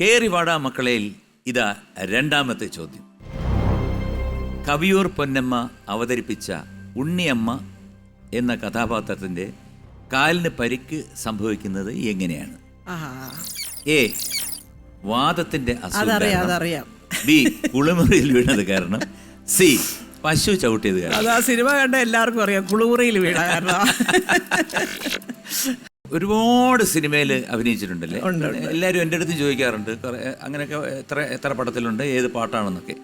കേറിവാടാ മക്കളയിൽ ഇതാ രണ്ടാമത്തെ ചോദ്യം. കവിയൂർ പൊന്നമ്മ അവതരിപ്പിച്ച ഉണ്ണിയമ്മ എന്ന കഥാപാത്രത്തിൻ്റെ കാലിന് പരിക്ക് സംഭവിക്കുന്നത് എങ്ങനെയാണ്? എ. വാദത്തിൻ്റെ അസുഖം, ബി. കുളിമുറിയിൽ വീണത് കാരണം, സി. പശു ചവിട്ടിയത് കാരണം. അതാ സിനിമ കണ്ട എല്ലാവർക്കും അറിയാം, കുളിമുറിയിൽ വീണ കാരണം. ഒരുപാട് സിനിമയിൽ അഭിനയിച്ചിട്ടുണ്ടല്ലേ? എല്ലാവരും എൻ്റെ അടുത്ത് ചോദിക്കാറുണ്ട് അങ്ങനെയൊക്കെ എത്ര പടത്തിലുണ്ട്, ഏത് പാട്ടാണെന്നൊക്കെ.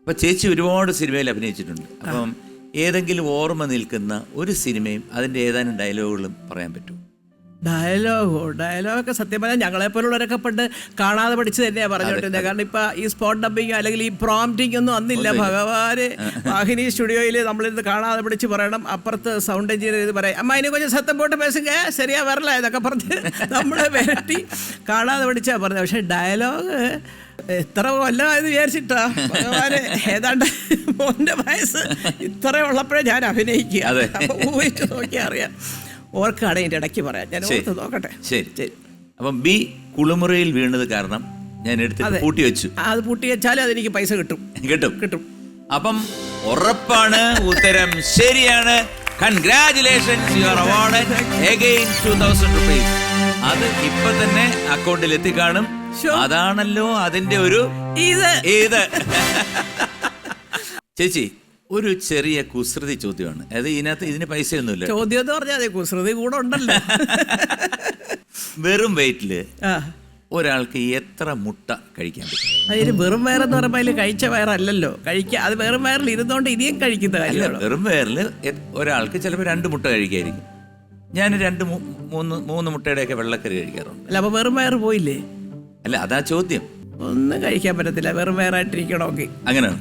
അപ്പം ചേച്ചി ഒരുപാട് സിനിമയിൽ അഭിനയിച്ചിട്ടുണ്ട്. അപ്പം ഏതെങ്കിലും ഓർമ്മ നിൽക്കുന്ന ഒരു സിനിമയും അതിൻ്റെ ഏതാനും ഡയലോഗുകളും പറയാൻ പറ്റുമോ? ഡയലോഗൊക്കെ സത്യം പറഞ്ഞാൽ ഞങ്ങളെപ്പോലുള്ളവരൊക്കെ പണ്ട് കാണാതെ പഠിച്ച് തന്നെയാണ് പറഞ്ഞോണ്ടിരുന്നത്. കാരണം ഇപ്പം ഈ സ്പോട്ട് ഡബിങ് അല്ലെങ്കിൽ ഈ പ്രോംപ്റ്റിംഗ് ഒന്നും അന്നില്ല. ഭഗവാന് വാഹിനി സ്റ്റുഡിയോയിൽ നമ്മളിത് കാണാതെ പഠിച്ച് പറയണം. അപ്പുറത്ത് സൗണ്ട് എഞ്ചിനീയർ ഇത് പറയാം, അമ്മ അതിനെ കുറച്ച് സത്തം പോട്ട് പേസുക ശരിയാ വരല എന്നൊക്കെ പറഞ്ഞ് നമ്മളെ വരട്ടി കാണാതെ പഠിച്ചാ പറഞ്ഞത്. പക്ഷെ ഡയലോഗ് എത്ര കൊല്ലമായെന്ന് വിചാരിച്ചിട്ടാ ഭഗവാന്, ഏതാണ്ട് മോൻ്റെ വയസ്സ് ഇത്ര ഉള്ളപ്പോഴേ ഞാൻ അഭിനയിക്കുക. അപ്പൊ ഊഹിച്ച് നോക്കിയാൽ അറിയാം. ഓർക്കാണ് ഇതിൻ്റെ ഇടയ്ക്ക് പറയാം, ഞാൻ ഓർത്ത് നോക്കട്ടെ. ശരി. അപ്പം ബി. കുളിമുറിയിൽ വീണത് കാരണം ഞാൻ എടുത്ത് പൂട്ടി വെച്ചു. അത് പൂട്ടി വെച്ചാലും അതെനിക്ക് പൈസ കിട്ടും. അപ്പം ഉറപ്പാണ് ഉത്തരം ശരിയാണ്. Congratulations, you are awarded again 2000 rupees. അത് ഇപ്പൊ തന്നെ അക്കൗണ്ടിൽ എത്തിക്കാണും. അതാണല്ലോ അതിന്റെ ഒരു ഇത്. ചേച്ചി, ഒരു ചെറിയ കുസൃതി ചോദ്യമാണ്. അതായത് ഇതിനകത്ത് ഇതിന് പൈസയൊന്നുമില്ല. ചോദ്യം എന്ന് പറഞ്ഞാൽ കുസൃതി കൂടെ ഉണ്ടല്ലോ. വെറും വെയിറ്റില് ഒരാൾക്ക് എത്ര മുട്ട കഴിക്കാൻ പറ്റും? അതിന് വെറും വയറെന്ന് പറയുമ്പോൾ അതിൽ കഴിച്ച വയറല്ലല്ലോ കഴിക്കുക. അത് വെറും വയറിൽ ഇരുന്നോണ്ട് ഇനിയും കഴിക്കുന്ന കാര്യമാണ്. വെറും വയറിൽ ഒരാൾക്ക് ചിലപ്പോൾ 2 മുട്ട കഴിക്കായിരിക്കും. ഞാൻ 2-3 മുട്ടയുടെയൊക്കെ വെള്ളക്കറി കഴിക്കാറുണ്ട്. അല്ല, അപ്പൊ വെറും വയറ് പോയില്ലേ? അല്ല, അതാ ചോദ്യം. ഒന്നും കഴിക്കാൻ പറ്റത്തില്ല വെറും വയറായിട്ടിരിക്കണമെങ്കിൽ. അങ്ങനെയാണ്.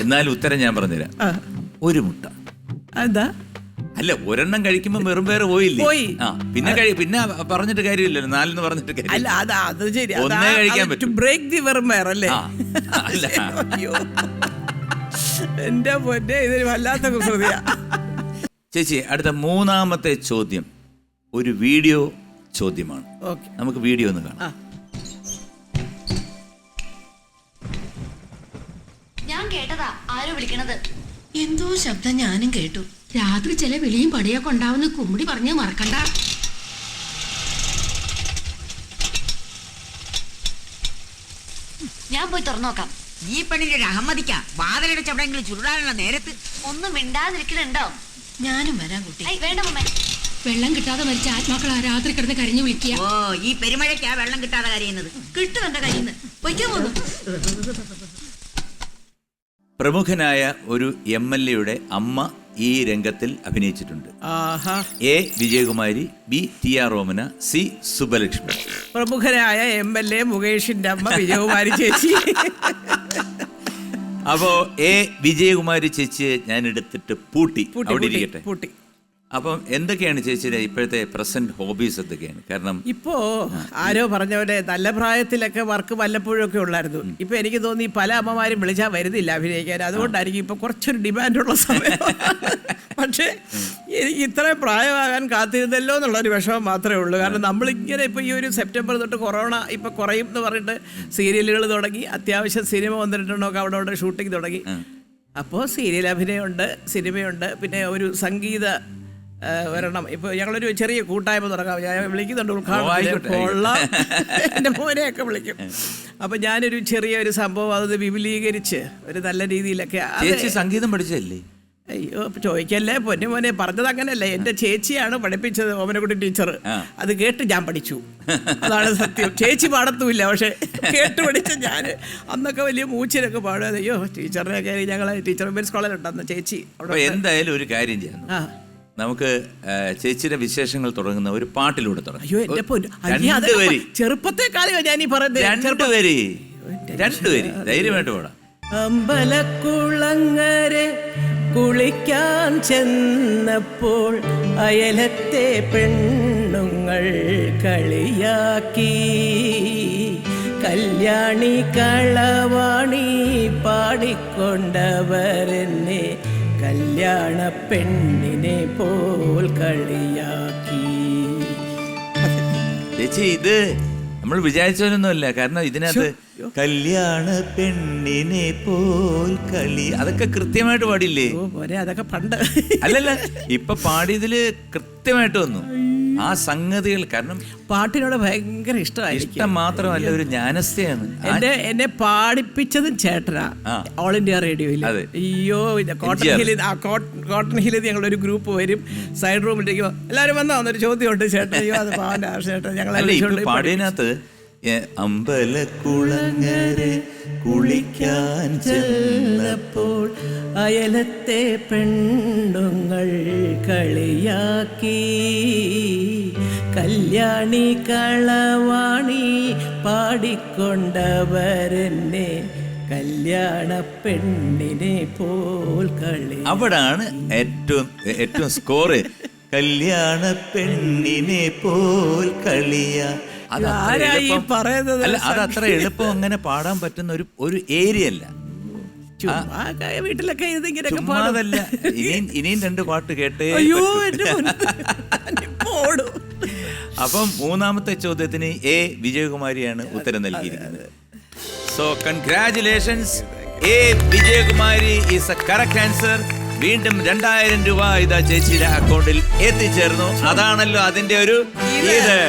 എന്നാലും ഉത്തരം ഞാൻ പറഞ്ഞുതരാം. 1 മുട്ട. എന്താ? അല്ല, ഒരെണ്ണം കഴിക്കുമ്പോ വെറും വേറെ പോയില്ലേ? പിന്നെ പറഞ്ഞിട്ട് കാര്യമില്ലല്ലോ, 4 എന്ന് പറഞ്ഞിട്ട് കാര്യം. അല്ല, അത് ശരി, ഒന്നേ കഴിക്കാൻ പറ്റും. ബ്രേക്ക് ദി വെറും വയറല്ലേ? എന്റെ പൊന്നെ, ഇതൊരു വല്ലാത്ത കുസൃതിയാ. ചേച്ചി, അടുത്ത 3ാമത്തെ ചോദ്യം ഒരു വീഡിയോ ചോദ്യമാണ്. നമുക്ക് വീഡിയോ ഒന്ന് കാണാം. ഞാൻ കേട്ടതാ ആരോ വിളിക്കണത്. എന്തോ ശബ്ദം ഞാനും കേട്ടു. രാത്രി ചില വിളിയും പടിയൊക്കെ ഉണ്ടാവുന്ന കുമ്മിടി പറഞ്ഞ് മറക്കണ്ട. ഞാൻ പോയി തുറന്നു നോക്കാം. ഈ പെണ്ണിന്റെ ഒരു അഹമ്മദിക്ക വാതിലടച്ചെവിടെയെങ്കിലും ചുരുടാനുള്ള നേരത്ത് ഒന്നും മിണ്ടാതിരിക്കലുണ്ടോ? ഞാനും വരാൻ കുട്ടി. വേണ്ട മമ്മേ, വെള്ളം കിട്ടാതെ മരിച്ച ആത്മാക്കളാ രാത്രി കിടന്ന് കരഞ്ഞു വിളിക്കുക. ഓ, ഈ പെരുമഴയ്ക്കാ വെള്ളം കിട്ടാതെ കരയുന്നത്. കിട്ടും എന്റെ കയ്യിൽ നിന്ന്. പൊയ്ക്കാൻ പോകുന്നു. പ്രമുഖനായ ഒരു MLA അമ്മ ഈ രംഗത്തിൽ അഭിനയിച്ചിട്ടുണ്ട്. A. Vijayakumari, B. TR Romana, C. Subbulakshmi. പ്രമുഖനായ MLA മുകേഷിന്റെ അമ്മ വിജയകുമാരി ചേച്ചി. അപ്പോ എ. വിജയകുമാരി ചേച്ചിയെ ഞാൻ എടുത്തിട്ട് പൂട്ടി അവിടെ ഇരിക്കട്ടെ. അപ്പം എന്തൊക്കെയാണ് ചേച്ചിയുടെ ഇപ്പോഴത്തെ പ്രസന്റ് ഹോബീസ് എന്തൊക്കെയാണ്? കാരണം ഇപ്പോ ആരോ പറഞ്ഞ പോലെ നല്ല പ്രായത്തിലൊക്കെ വർക്ക് വല്ലപ്പോഴും ഒക്കെ ഉള്ളായിരുന്നു. ഇപ്പൊ എനിക്ക് തോന്നി പല അമ്മമാരും വിളിച്ചാൽ വരുന്നില്ല അഭിനയിക്കാൻ. അതുകൊണ്ടായിരിക്കും ഇപ്പൊ കുറച്ചൊരു ഡിമാൻഡുള്ള സമയം. പക്ഷേ എനിക്ക് ഇത്രയും പ്രായമാകാൻ കാത്തിരുന്നല്ലോ എന്നുള്ളൊരു വിഷമം മാത്രമേ ഉള്ളൂ. കാരണം നമ്മളിങ്ങനെ ഇപ്പോൾ ഈ ഒരു സെപ്റ്റംബർ തൊട്ട് കൊറോണ ഇപ്പോൾ കുറയും എന്ന് പറഞ്ഞിട്ട് സീരിയലുകൾ തുടങ്ങി, അത്യാവശ്യം സിനിമ 1-2 അവിടെ ഷൂട്ടിംഗ് തുടങ്ങി. അപ്പോൾ സീരിയൽ അഭിനയമുണ്ട്, സിനിമയുണ്ട്, പിന്നെ ഒരു സംഗീത വരണം. ഇപ്പോൾ ഞങ്ങളൊരു ചെറിയ കൂട്ടായ്മ തുടങ്ങാം. ഞാൻ വിളിക്കുന്നുണ്ട് ഉദ്ഘാടനം, എൻ്റെ മോനെയൊക്കെ വിളിക്കും. അപ്പം ഞാനൊരു ചെറിയൊരു സംഭവം അത് വിപുലീകരിച്ച് ഒരു നല്ല രീതിയിലൊക്കെ. സംഗീതം പഠിച്ചതല്ലേ? അയ്യോ, ചോദിക്കല്ലേ പൊന്നു മോനെ, പറഞ്ഞത് അങ്ങനെയല്ല. എൻ്റെ ചേച്ചിയാണ് പഠിപ്പിച്ചത്, ഓമനക്കുട്ടി ടീച്ചർ. അത് കേട്ട് ഞാൻ പഠിച്ചു, അതാണ് സത്യം. ചേച്ചി പാടത്തുമില്ല, പക്ഷെ കേട്ട് പഠിച്ച ഞാൻ. അന്നൊക്കെ വലിയ മൂച്ചിലൊക്കെ പാടുക. അയ്യോ, ടീച്ചറിനൊക്കെ ഞങ്ങൾ ടീച്ചർ വിമൻസ് കോളേജിലുണ്ടെന്ന് ചേച്ചി. എന്തായാലും ഒരു കാര്യം ചെയ്യാം, നമുക്ക് ചേച്ചിയുടെ വിശേഷങ്ങൾ തുടങ്ങുന്ന ഒരു പാട്ടിലൂടെ തുടങ്ങാം. അയ്യോ, എന്റെ പൊന്നു, ചെറുപ്പത്തെക്കാലം ഞാൻ ഈ പറയുന്നത്. 2 വരി ധൈര്യമായിട്ട് പാടാം. അമ്പലക്കുളങ്ങരെ കുളിക്കാൻ ചെന്നപ്പോൾ അയലത്തെ പെണ്ണുങ്ങൾ കളിയാക്കി, കല്യാണി കളവാണി പാടിക്കൊണ്ടവരെന്നെ കല്യാണ പെണ്ണിനെ പോൽ കളിയാക്കി. ചേച്ചി, ഇത് നമ്മൾ വിചാരിച്ചവരൊന്നുമല്ല. കാരണം ഇതിനകത്ത് കല്യാണ പെണ്ണിനെ പോൽ കളി അതൊക്കെ കൃത്യമായിട്ട് പാടില്ലേ? ഓ പോരെ, അതൊക്കെ പണ്ട്. അല്ലല്ല, ഇപ്പൊ പാടിയതില് കൃത്യമായിട്ട് വന്നു ആ സംഗതികൾ. കാരണം പാട്ടിനോട് ഭയങ്കര ഇഷ്ടമായിരിക്കും. ഇഷ്ടം മാത്രമല്ല, ഒരു ജ്ഞാനസ്ഥയാണ്. എന്നെ പാടിപ്പിച്ചതും ചേട്ടനാ, ഓൾ ഇന്ത്യ റേഡിയോയിൽ. അതെ. അയ്യോ, കോട്ടൺ ഹില്ലിൽ ഞങ്ങളൊരു ഗ്രൂപ്പ് വരും, സൈഡ് റൂമിലേക്ക് എല്ലാവരും വന്നോ എന്നൊരു ചോദ്യമുണ്ട്. ചേട്ടൻ അയ്യോ അത് പാവന്റെ ചേട്ടൻ അല്ല, ഇപ്പൊ ഞങ്ങളെ പാടിയതിനകത്ത് അമ്പലക്കുളങ്ങരെ കുളിക്കാൻ ചെന്നപ്പോൾ അയലത്തെ പെണ്ണുങ്ങൾ കളിയാക്കി, കല്യാണി കളവാണി പാടിക്കൊണ്ടവരെന്നെ കല്യാണ പെണ്ണിനെ പോൽ കളി. അവിടാണ് ഏറ്റവും സ്കോർ. കല്യാണ പെണ്ണിനെ പോൽ കളിയ. ആരായി പറയുന്നത്? അല്ല, അത് അത്ര എളുപ്പം അങ്ങനെ പാടാൻ പറ്റുന്ന ഒരു ഏരിയ അല്ല. വീട്ടിലൊക്കെ ഇതിങ്ങനെയൊക്കെ ചുമ്മാതല്ല. ഇനിയും 2 പാട്ട് കേട്ടേ. അയ്യോ എന്റെ ഓടും. അപ്പം 3ാമത്തെ ചോദ്യത്തിന് എ വിജയകുമാരിയാണ് ഉത്തരം നൽകിയിരിക്കുന്നത്. So congratulations, A Vijayakumari is A correct answer. വീണ്ടും 2000 രൂപ ഇതാ ചേച്ചിയുടെ അക്കൗണ്ടിൽ എത്തിച്ചേർന്നു. അതാണല്ലോ അതിന്റെ ഒരു ഇത്.